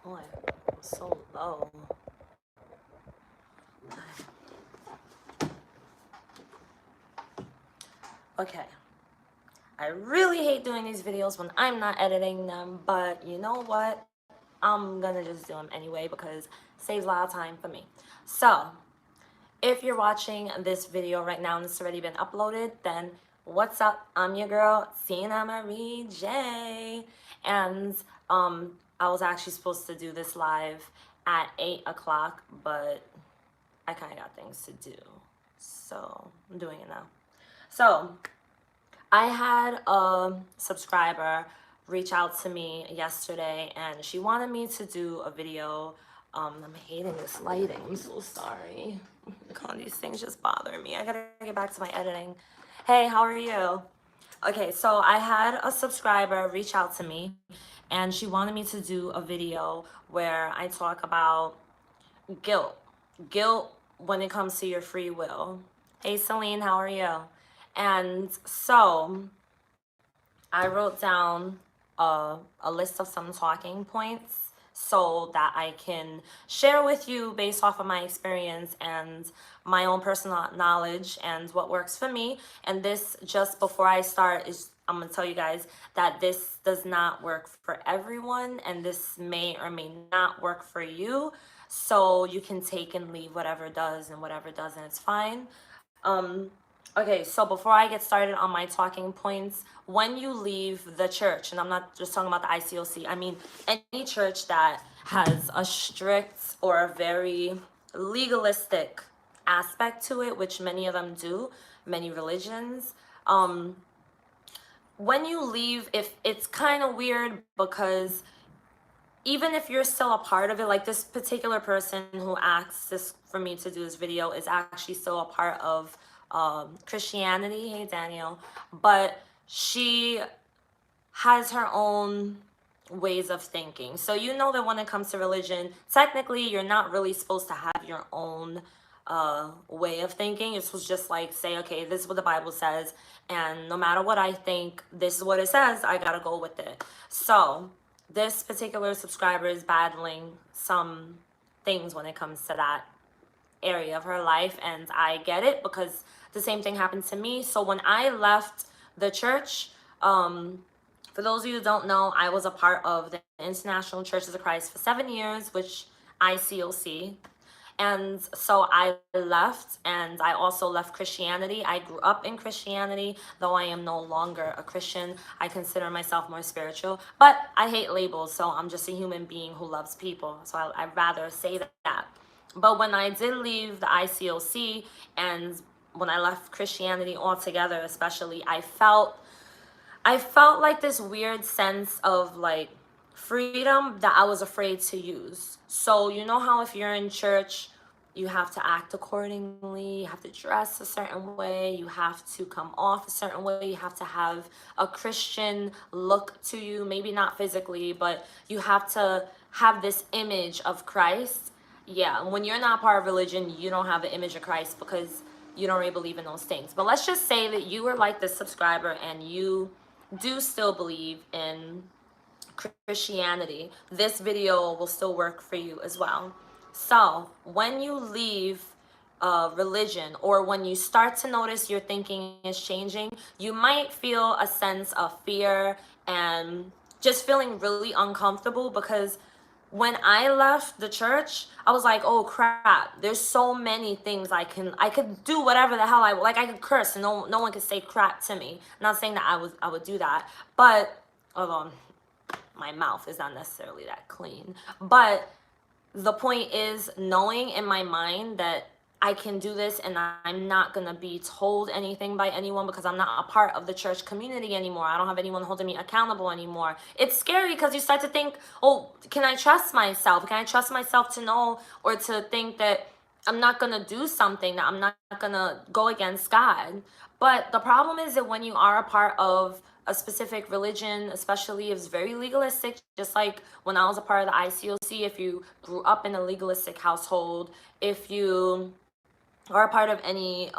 Boy, I'm so low. Okay. I really hate doing these videos when I'm not editing them, but you know what? I'm gonna just do them anyway because it saves a lot of time for me. So, if you're watching this video right now and it's already been uploaded, then what's up? I'm your girl, Tina Marie J. And I was actually supposed to do this live at 8 o'clock, but I kind of got things to do. So, I'm doing it now. So, I had a subscriber reach out to me yesterday and she wanted me to do a video. I'm hating this lighting. I'm so sorry. God, these things just bother me. I gotta get back to my editing. Hey, how are you? Okay, so I had a subscriber reach out to me and she wanted me to do a video where I talk about guilt. Guilt when it comes to your free will. Hey, Celine, how are you? And so I wrote down a list of some talking points so that I can share with you based off of my experience and my own personal knowledge and what works for me. And this, just before I start, is I'm gonna tell you guys that this does not work for everyone and this may or may not work for you. So you can take and leave whatever does and whatever doesn't, it's fine. Okay, so before I get started on my talking points, when you leave the church, and I'm not just talking about the ICOC, I mean any church that has a strict or a very legalistic aspect to it, which many of them do, many religions, when you leave, if it's kind of weird because even if you're still a part of it, like this particular person who asked this for me to do this video is actually still a part of Christianity. Hey, Daniel. But she has her own ways of thinking. So you know that when it comes to religion, technically you're not really supposed to have your own way of thinking. It's just like say, okay, this is what the Bible says, and no matter what I think, this is what it says, I gotta go with it. So this particular subscriber is battling some things when it comes to that area of her life, and I get it because the same thing happened to me. So when I left the church, for those of you who don't know, I was a part of the International Churches of Christ for 7 years, which ICOC. And so I left, and I also left Christianity. I grew up in Christianity, though I am no longer a Christian. I consider myself more spiritual, but I hate labels, so I'm just a human being who loves people. So I'd rather say that. But when I did leave the ICOC and when I left Christianity altogether, especially, I felt like this weird sense of like freedom that I was afraid to use. So you know how if you're in church, you have to act accordingly, you have to dress a certain way, you have to come off a certain way, you have to have a Christian look to you, maybe not physically, but you have to have this image of Christ. Yeah, when you're not part of religion, you don't have an image of Christ because you don't really believe in those things. But let's just say that you were like this subscriber and you do still believe in Christianity. This video will still work for you as well. So when you leave religion, or when you start to notice your thinking is changing, you might feel a sense of fear and just feeling really uncomfortable because when I left the church, I was like, oh crap, there's so many things I could do whatever the hell I like. I could curse and no one could say crap to me. I'm not saying that I would do that, but although my mouth is not necessarily that clean, but the point is knowing in my mind that I can do this and I'm not gonna be told anything by anyone because I'm not a part of the church community anymore. I don't have anyone holding me accountable anymore. It's scary because you start to think, oh, can I trust myself? Can I trust myself to know or to think that I'm not gonna do something, that I'm not gonna go against God? But the problem is that when you are a part of a specific religion, especially if it's very legalistic, just like when I was a part of the ICOC, if you grew up in a legalistic household, if you are a part of any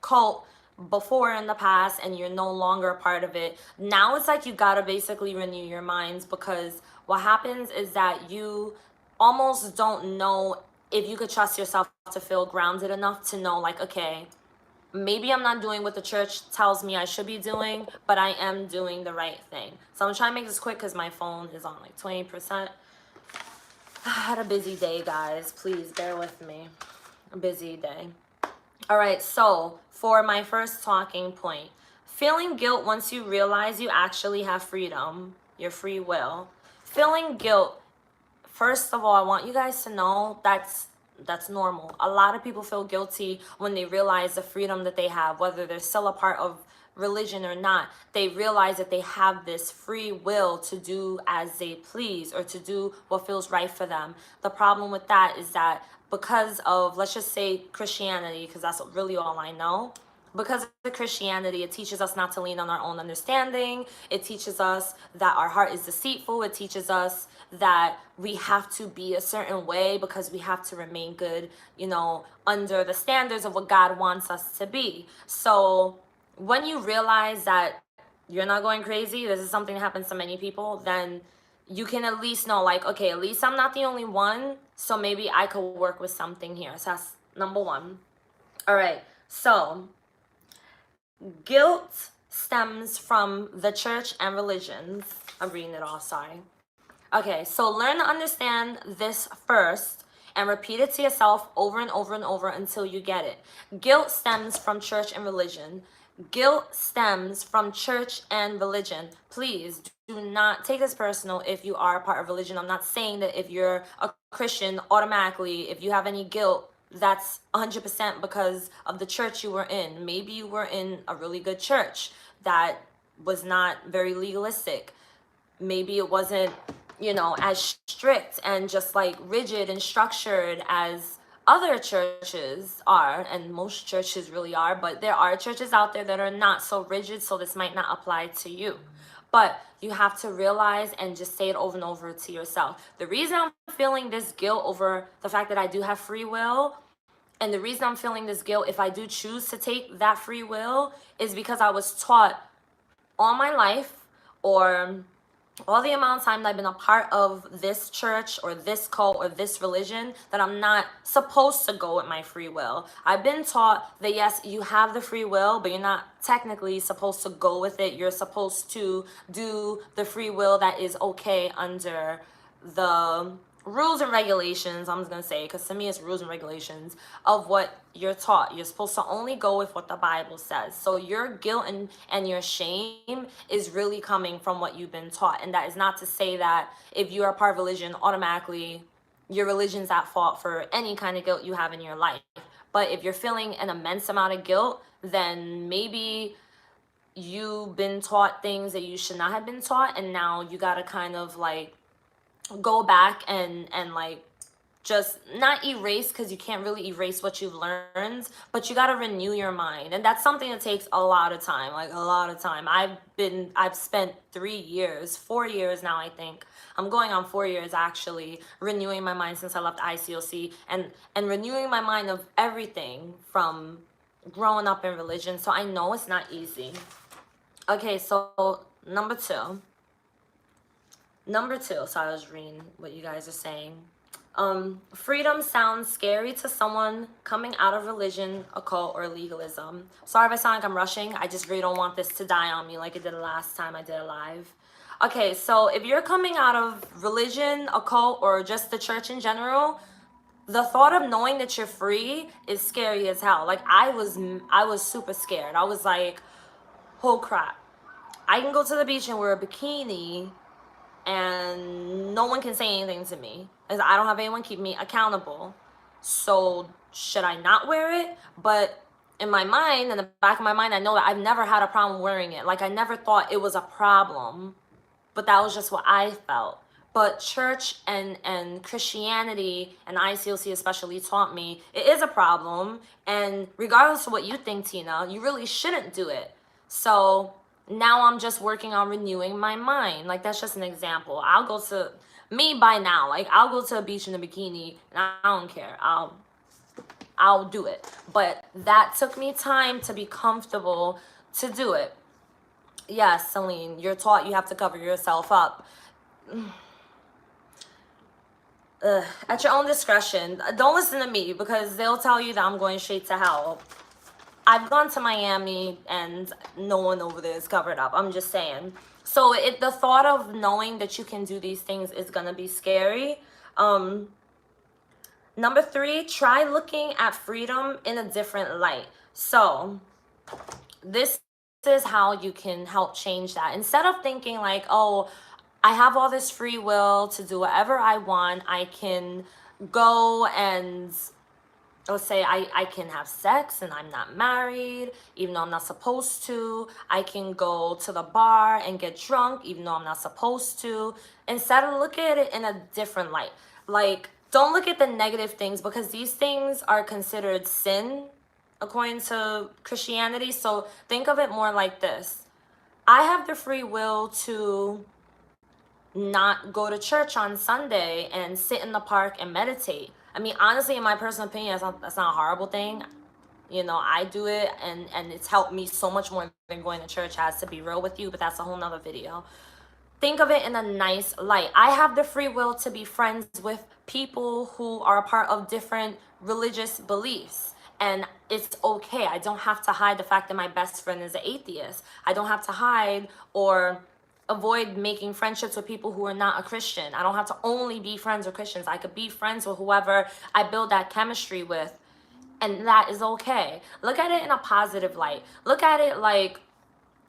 cult, before in the past and you're no longer a part of it. Now it's like you gotta basically renew your minds, because what happens is that you almost don't know if you could trust yourself to feel grounded enough to know, like, okay, maybe I'm not doing what the church tells me I should be doing, but I am doing the right thing. So I'm trying to make this quick because my phone is on like 20%. I had a busy day, guys. Please bear with me. A busy day. All right, so for my first talking point, feeling guilt once you realize you actually have freedom, your free will. Feeling guilt, first of all, I want you guys to know that's normal. A lot of people feel guilty when they realize the freedom that they have, whether they're still a part of religion or not. They realize that they have this free will to do as they please, or to do what feels right for them. The problem with that is that because of, let's just say, Christianity, because that's really all I know, because of Christianity, it teaches us not to lean on our own understanding. It teaches us that our heart is deceitful. It teaches us that we have to be a certain way because we have to remain good, under the standards of what God wants us to be. So when you realize that you're not going crazy, this is something that happens to many people, then you can at least know, like, okay, at least I'm not the only one, so maybe I could work with something here. So that's number one. All right, so guilt stems from the church and religions. I'm reading it all, sorry. Okay, so learn to understand this first and repeat it to yourself over and over and over until you get it. Guilt stems from church and religion. Guilt stems from church and religion. Please do not take this personal if you are a part of religion. I'm not saying that if you're a Christian, automatically, if you have any guilt, that's 100% because of the church you were in. Maybe you were in a really good church that was not very legalistic. Maybe it wasn't, as strict and just like rigid and structured as other churches are, and most churches really are, but there are churches out there that are not so rigid, so this might not apply to you. But you have to realize and just say it over and over to yourself. The reason I'm feeling this guilt over the fact that I do have free will, and the reason I'm feeling this guilt if I do choose to take that free will, is because I was taught all my life, or all the amount of time that I've been a part of this church or this cult or this religion, that I'm not supposed to go with my free will. I've been taught that yes, you have the free will, but you're not technically supposed to go with it. You're supposed to do the free will that is okay under the rules and regulations, I'm just gonna say, because to me it's rules and regulations of what you're taught. You're supposed to only go with what the Bible says. So your guilt and your shame is really coming from what you've been taught. And that is not to say that if you are part of religion, automatically your religion's at fault for any kind of guilt you have in your life. But if you're feeling an immense amount of guilt, then maybe you've been taught things that you should not have been taught, and now you gotta kind of like go back and like just not erase, because you can't really erase what you've learned, but you got to renew your mind. And that's something that takes a lot of time, like a lot of time. I've spent 3 years, 4 years now, I think I'm going on 4 years actually, renewing my mind since I left ICOC, and renewing my mind of everything from growing up in religion. So I know it's not easy. Okay, so number two, so I was reading what you guys are saying. Freedom sounds scary to someone coming out of religion, occult, or legalism. Sorry if I sound like I'm rushing. I just really don't want this to die on me like it did the last time I did it live. Okay, so if you're coming out of religion, occult, or just the church in general, the thought of knowing that you're free is scary as hell. Like I was super scared. I was like, oh crap. I can go to the beach and wear a bikini and no one can say anything to me, as I don't have anyone keep me accountable. So should I not wear it? But in my mind, in the back of my mind, I know that I've never had a problem wearing it. Like I never thought it was a problem, but that was just what I felt. But church and Christianity and ICOC especially taught me it is a problem, and regardless of what you think, Tina, you really shouldn't do it. So now I'm just working on renewing my mind. Like that's just an example. I'll go to a beach in a bikini and I don't care. I'll do it. But that took me time to be comfortable to do it. Yes, Celine, you're taught you have to cover yourself up. At your own discretion. Don't listen to me because they'll tell you that I'm going straight to hell. I've gone to Miami and no one over there is covered up. I'm just saying. So the thought of knowing that you can do these things is gonna be scary. Number 3, try looking at freedom in a different light. So this is how you can help change that. Instead of thinking like, oh, I have all this free will to do whatever I want, I can go and let's say I can have sex and I'm not married, even though I'm not supposed to. I can go to the bar and get drunk, even though I'm not supposed to. Instead of look at it in a different light. Like, don't look at the negative things because these things are considered sin according to Christianity. So think of it more like this. I have the free will to not go to church on Sunday and sit in the park and meditate. I mean, honestly, in my personal opinion, that's not a horrible thing. You know, I do it and it's helped me so much more than going to church has, to be real with you, but that's a whole nother video. Think of it in a nice light. I have the free will to be friends with people who are a part of different religious beliefs. And it's okay. I don't have to hide the fact that my best friend is an atheist. I don't have to hide or avoid making friendships with people who are not a Christian. I don't have to only be friends with Christians. I could be friends with whoever I build that chemistry with, and that is okay. Look at it in a positive light. Look at it like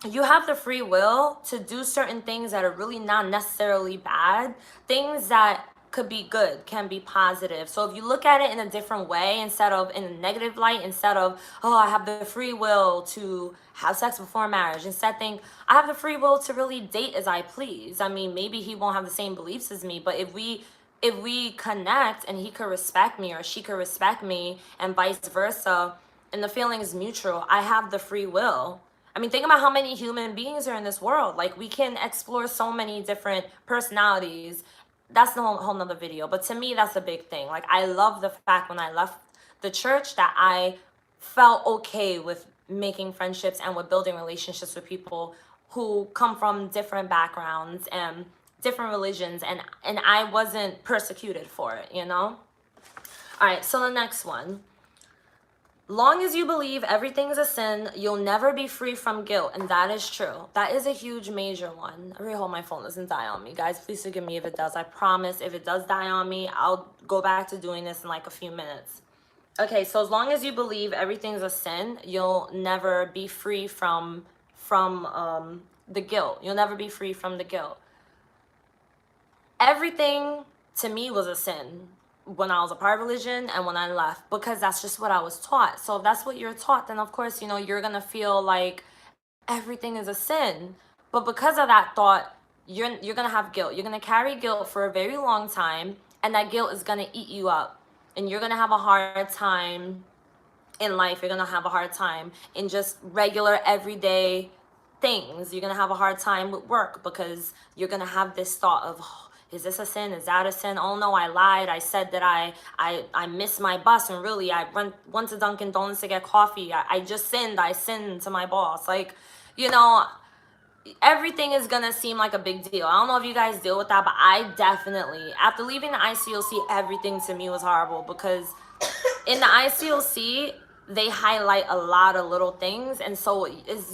you have the free will to do certain things that are really not necessarily bad, things that could be good, can be positive. So if you look at it in a different way, instead of in a negative light, instead of, oh, I have the free will to have sex before marriage, instead think, I have the free will to really date as I please. I mean, maybe he won't have the same beliefs as me, but if we connect and he could respect me or she could respect me and vice versa, and the feeling is mutual, I have the free will. I mean, think about how many human beings are in this world. Like, we can explore so many different personalities. That's the whole nother video. But to me, that's a big thing. Like, I love the fact when I left the church that I felt okay with making friendships and with building relationships with people who come from different backgrounds and different religions, and I wasn't persecuted for it, you know? All right, so the next one. Long as you believe everything is a sin, you'll never be free from guilt. And that is true. That is a huge, major one. I really hope my phone doesn't die on me. Guys, please forgive me if it does. I promise if it does die on me, I'll go back to doing this in like a few minutes. Okay, so as long as you believe everything's a sin, you'll never be free from the guilt. You'll never be free from the guilt. Everything to me was a sin when I was a part of religion and when I left, because that's just what I was taught. So if that's what you're taught, then of course, you know, you're gonna feel like everything is a sin. But because of that thought, you're gonna have guilt. You're gonna carry guilt for a very long time, and that guilt is gonna eat you up. And you're gonna have a hard time in life. You're gonna have a hard time in just regular everyday things. You're gonna have a hard time with work because you're gonna have this thought of, oh, is this a sin? Is that a sin? Oh no, I lied. I said that I missed my bus, and really I went to Dunkin' Donuts to get coffee. I just sinned. I sinned to my boss. Like, you know, everything is gonna seem like a big deal. I don't know if you guys deal with that, but I definitely, after leaving the ICOC, everything to me was horrible, because in the ICOC, they highlight a lot of little things, and so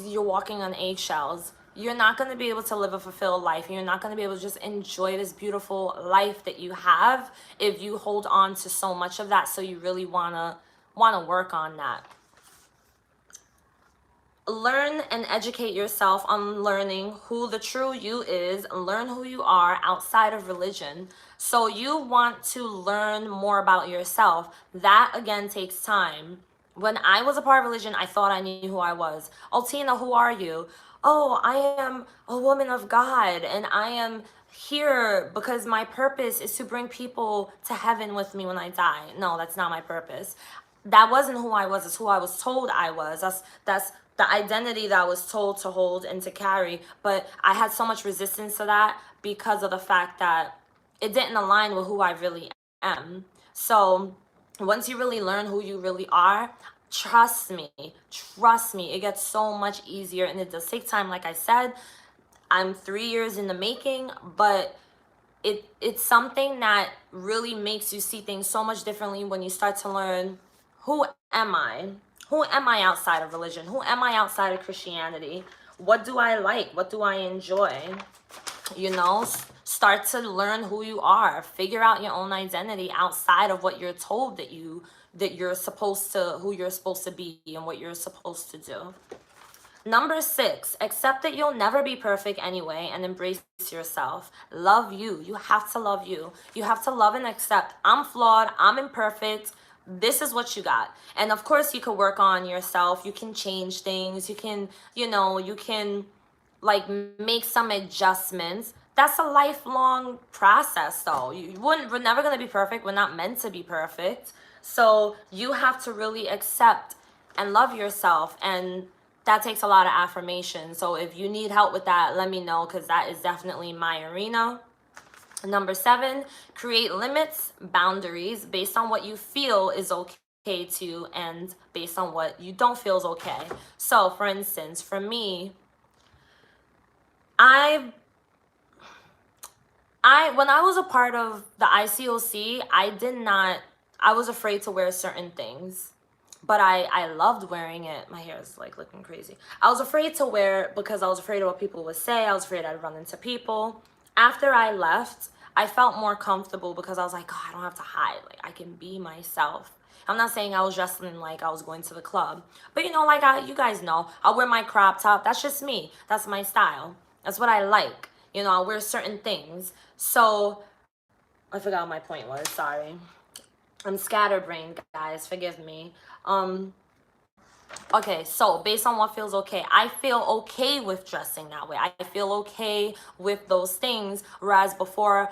you're walking on eggshells. You're not going to be able to live a fulfilled life. You're not going to be able to just enjoy this beautiful life that you have if you hold on to so much of that. So you really want to work on that. Learn and educate yourself on learning who the true you is, and learn who you are outside of religion. So you want to learn more about yourself. That again takes time. When I was a part of religion, I thought I knew who I was. Oh, Tina, who are you? Oh, I am a woman of God, and I am here because my purpose is to bring people to heaven with me when I die. No, that's not my purpose. That wasn't who I was. It's who I was told I was. That's the identity that I was told to hold and to carry. But I had so much resistance to that because of the fact that it didn't align with who I really am. So once you really learn who you really are, trust me, it gets so much easier. And it does take time. Like I said, I'm 3 years in the making, but it's something that really makes you see things so much differently when you start to learn, who am I? Who am I outside of religion? Who am I outside of Christianity? What do I like? What do I enjoy? You know, start to learn who you are. Figure out your own identity outside of what you're told that you're supposed to, who you're supposed to be and what you're supposed to do. Number 6, accept that you'll never be perfect anyway and embrace yourself. Love you. You have to love you. You have to love and accept, I'm flawed, I'm imperfect. This is what you got. And of course you can work on yourself. You can change things. You can, you can like make some adjustments. That's a lifelong process though. We're never going to be perfect. We're not meant to be perfect. So you have to really accept and love yourself, and that takes a lot of affirmation. So if you need help with that, let me know, because that is definitely my arena. Number 7, create limits, boundaries based on what you feel is okay to, and based on what you don't feel is okay. So for instance, for me, I when I was a part of the ICOC, I was afraid to wear certain things, but I loved wearing it. My hair is like looking crazy. I was afraid to wear it because I was afraid of what people would say. I was afraid I'd run into people. After I left, I felt more comfortable because I was like, oh, I don't have to hide. Like, I can be myself. I'm not saying I was dressing like I was going to the club, but you guys know, I'll wear my crop top. That's just me. That's my style. That's what I like. I'll wear certain things. So I forgot what my point was. Sorry. I'm scatterbrained, guys. Forgive me. Okay, so based on what feels okay, I feel okay with dressing that way. I feel okay with those things, whereas before,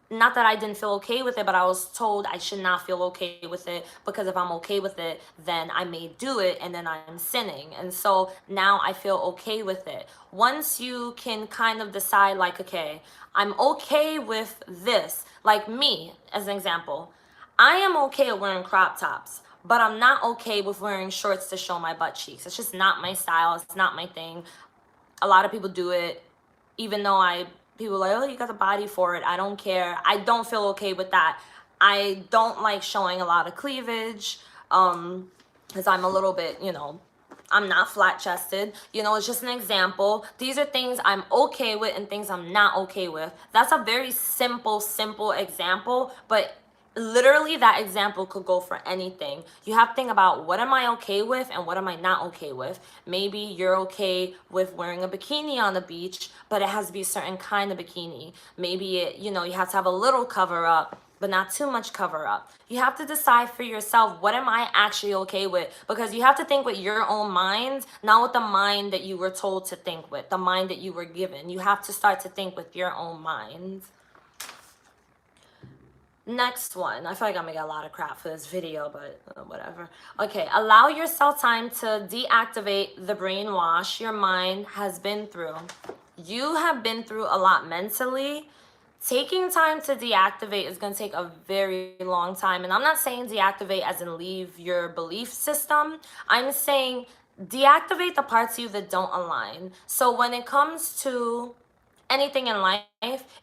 not that I didn't feel okay with it, but I was told I should not feel okay with it, because if I'm okay with it, then I may do it and then I'm sinning. And so now I feel okay with it. Once you can kind of decide, like, okay, I'm okay with this. Like me, as an example, I am okay with wearing crop tops, but I'm not okay with wearing shorts to show my butt cheeks. It's just not my style. It's not my thing. A lot of people do it, even though people are like, oh, you got the body for it. I don't care. I don't feel okay with that. I don't like showing a lot of cleavage, because I'm a little bit, I'm not flat chested. It's just an example. These are things I'm okay with and things I'm not okay with. That's a very simple example, but literally that example could go for anything. You have to think about, what am I okay with and what am I not okay with. Maybe you're okay with wearing a bikini on the beach, but it has to be a certain kind of bikini. Maybe you have to have a little cover up, but not too much cover up. You have to decide for yourself, what am I actually okay with? Because you have to think with your own mind, not with the mind that you were told to think with, the mind that you were given. You have to start to think with your own mind. Next one. I feel like I'm gonna get a lot of crap for this video, but whatever. Okay, allow yourself time to deactivate the brainwash your mind has been through. You have been through a lot mentally. Taking time to deactivate is going to take a very long time. And I'm not saying deactivate as in leave your belief system. I'm saying deactivate the parts of you that don't align. So when it comes to anything in life,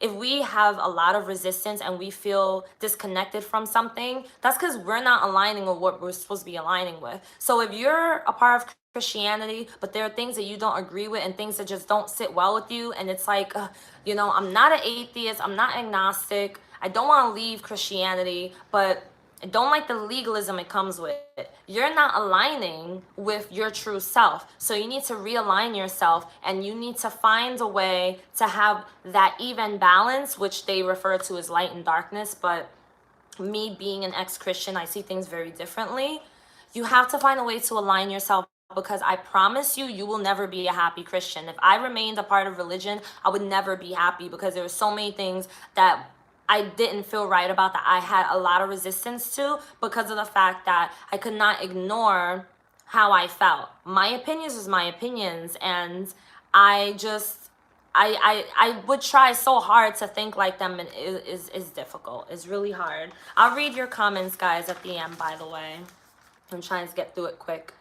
if we have a lot of resistance and we feel disconnected from something, that's because we're not aligning with what we're supposed to be aligning with. So if you're a part of Christianity, but there are things that you don't agree with and things that just don't sit well with you, and it's like, I'm not an atheist, I'm not agnostic, I don't want to leave Christianity, but I don't like the legalism it comes with. You're not aligning with your true self. So you need to realign yourself, and you need to find a way to have that even balance, which they refer to as light and darkness. But me being an ex-Christian, I see things very differently. You have to find a way to align yourself, because I promise you, you will never be a happy Christian. If I remained a part of religion, I would never be happy, because there were so many things that I didn't feel right about, that I had a lot of resistance to, because of the fact that I could not ignore how I felt. My opinions is my opinions, and I I would try so hard to think like them, and it is difficult. It's really hard. I'll read your comments, guys, at the end, by the way. I'm trying to get through it quick.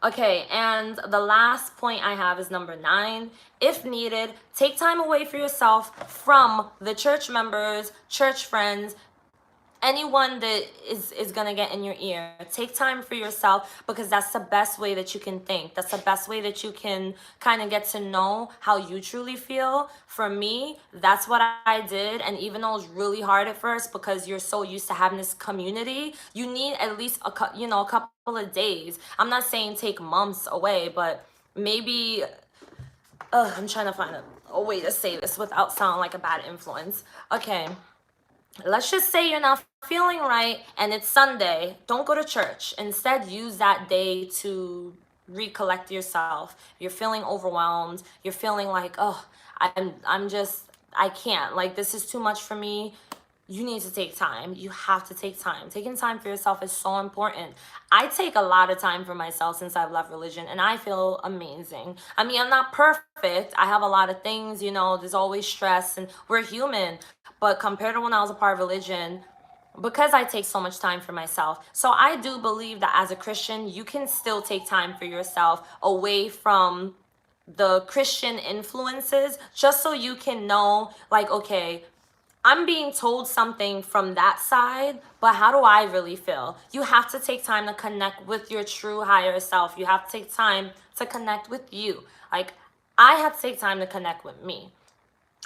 Okay, and the last point I have is number 9. If needed, take time away for yourself from the church members, church friends, anyone that is gonna get in your ear. Take time for yourself, because that's the best way that you can think. That's the best way that you can kind of get to know how you truly feel. For me, that's what I did. And even though it was really hard at first, because you're so used to having this community, you need at least a couple of days. I'm not saying take months away, but maybe I'm trying to find a way to say this without sounding like a bad influence. Okay, let's just say you're not feeling right and it's Sunday. Don't go to church. Instead, use that day to recollect yourself. You're feeling overwhelmed. You're feeling like, oh, I can't. Like, this is too much for me. You need to take time. You have to take time. Taking time for yourself is so important. I take a lot of time for myself since I've left religion, and I feel amazing. I mean, I'm not perfect. I have a lot of things, there's always stress, and we're human. But compared to when I was a part of religion, because I take so much time for myself. So I do believe that as a Christian, you can still take time for yourself away from the Christian influences, just so you can know, like, okay, I'm being told something from that side, but how do I really feel? You have to take time to connect with your true higher self. You have to take time to connect with you. Like, I had to take time to connect with me.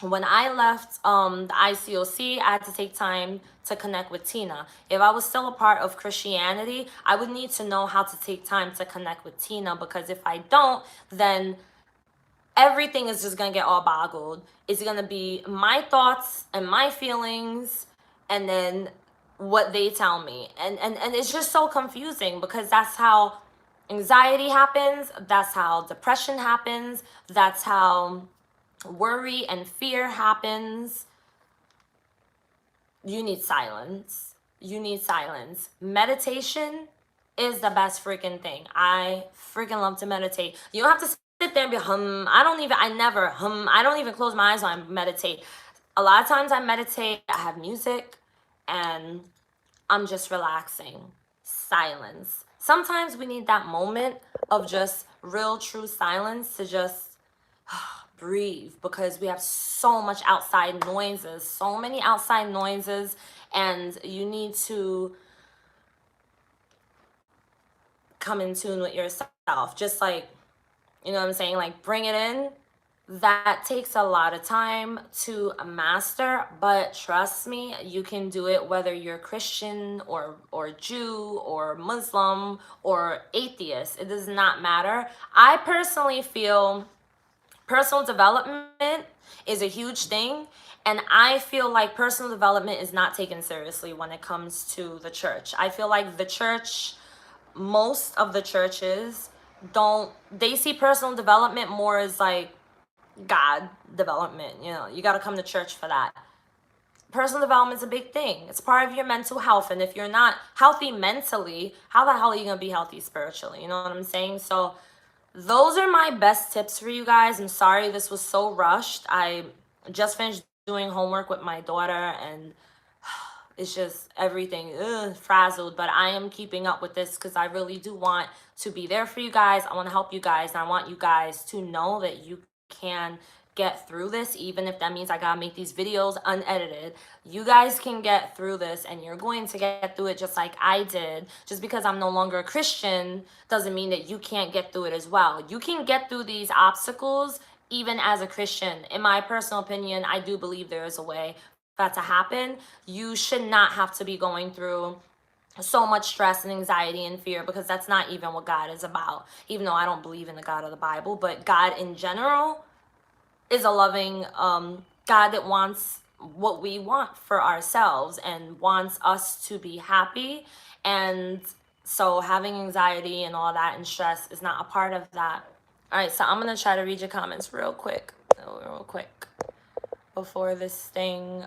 When I left the ICOC, I had to take time to connect with Tina. If I was still a part of Christianity, I would need to know how to take time to connect with Tina, because if I don't, then everything is just gonna get all boggled. It's gonna be my thoughts and my feelings, and then what they tell me, and it's just so confusing, because that's how anxiety happens, that's how depression happens, that's how worry and fear happens. You need silence. You need silence. Meditation is the best freaking thing. I freaking love to meditate. You don't have to sit there and be I don't even close my eyes when I meditate. A lot of times I meditate, I have music, and I'm just relaxing. Silence. Sometimes we need that moment of just real, true silence to just breathe, because we have so much outside noises, so many outside noises, and you need to come in tune with yourself. Just like, you know what I'm saying? Like, bring it in. That takes a lot of time to master, but trust me, you can do it whether you're Christian or Jew or Muslim or atheist. It does not matter. I personally feel personal development is a huge thing, and I feel like personal development is not taken seriously when it comes to the church. I feel like the church, most of the churches, they see personal development more as like God development. You got to come to church for that. Personal development is a big thing. It's part of your mental health, and if you're not healthy mentally, how the hell are you going to be healthy spiritually? You know what I'm saying? So those are my best tips for you guys. I'm sorry this was so rushed. I just finished doing homework with my daughter, and it's just everything frazzled, but I am keeping up with this because I really do want to be there for you guys. I want to help you guys, and I want you guys to know that you can get through this, even if that means I gotta make these videos unedited. You guys can get through this, and you're going to get through it just like I did. Just because I'm no longer a Christian doesn't mean that you can't get through it as well. You can get through these obstacles even as a Christian. In my personal opinion, I do believe there is a way for that to happen. You should not have to be going through so much stress and anxiety and fear, because that's not even what God is about. Even though I don't believe in the God of the Bible, but God in general is a loving God that wants what we want for ourselves and wants us to be happy. And so having anxiety and all that and stress is not a part of that. All right, so I'm gonna try to read your comments real quick before this thing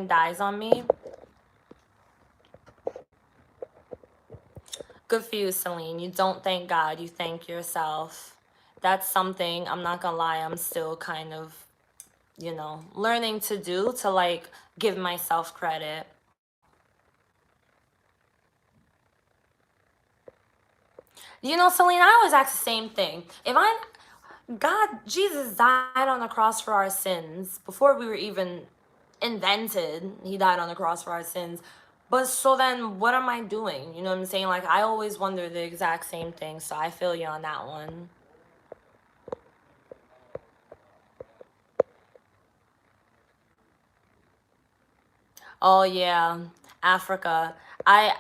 dies on me. Good for you, Celine. You don't thank God, you thank yourself. that's something, I'm not gonna lie, I'm still kind of, learning to do, to like give myself credit. Celine, I always ask the same thing. Jesus died on the cross for our sins before we were even invented. He died on the cross for our sins. But so then what am I doing? You know what I'm saying? Like, I always wonder the exact same thing. So I feel you on that one. Oh yeah, Africa. I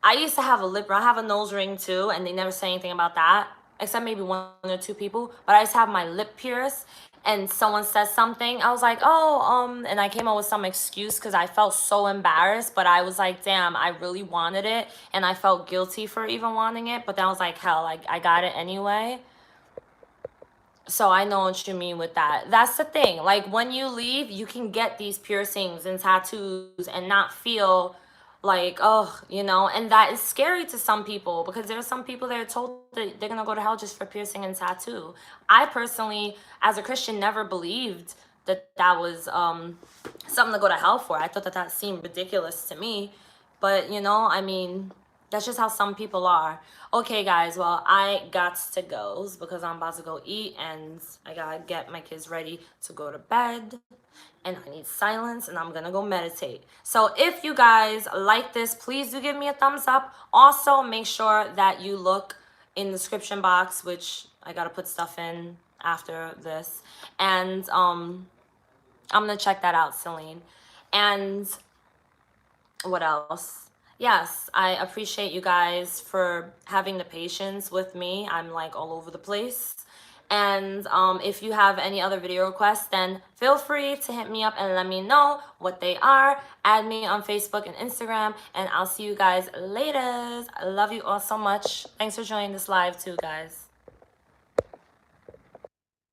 I used to have I have a nose ring too, and they never say anything about that, except maybe one or two people. But I used to have my lip pierced, and someone said something. I was like, oh, and I came up with some excuse because I felt so embarrassed. But I was like, damn, I really wanted it, and I felt guilty for even wanting it. But then I was like, hell, I got it anyway. So I know what you mean with that. That's the thing. Like, when you leave, you can get these piercings and tattoos and not feel like, oh, and that is scary to some people, because there are some people that are told that they're gonna go to hell just for piercing and tattoo. I personally, as a Christian, never believed that that was something to go to hell for. I thought that that seemed ridiculous to me. But, I mean, that's just how some people are. Okay, guys, well, I got to go because I'm about to go eat, and I gotta get my kids ready to go to bed, and I need silence, and I'm gonna go meditate. So if you guys like this, please do give me a thumbs up. Also, make sure that you look in the description box, which I gotta put stuff in after this. And I'm gonna check that out, Celine. And what else? Yes, I appreciate you guys for having the patience with me. I'm like all over the place. And if you have any other video requests, then feel free to hit me up and let me know what they are. Add me on Facebook and Instagram, and I'll see you guys later. I love you all so much. Thanks for joining this live too, guys.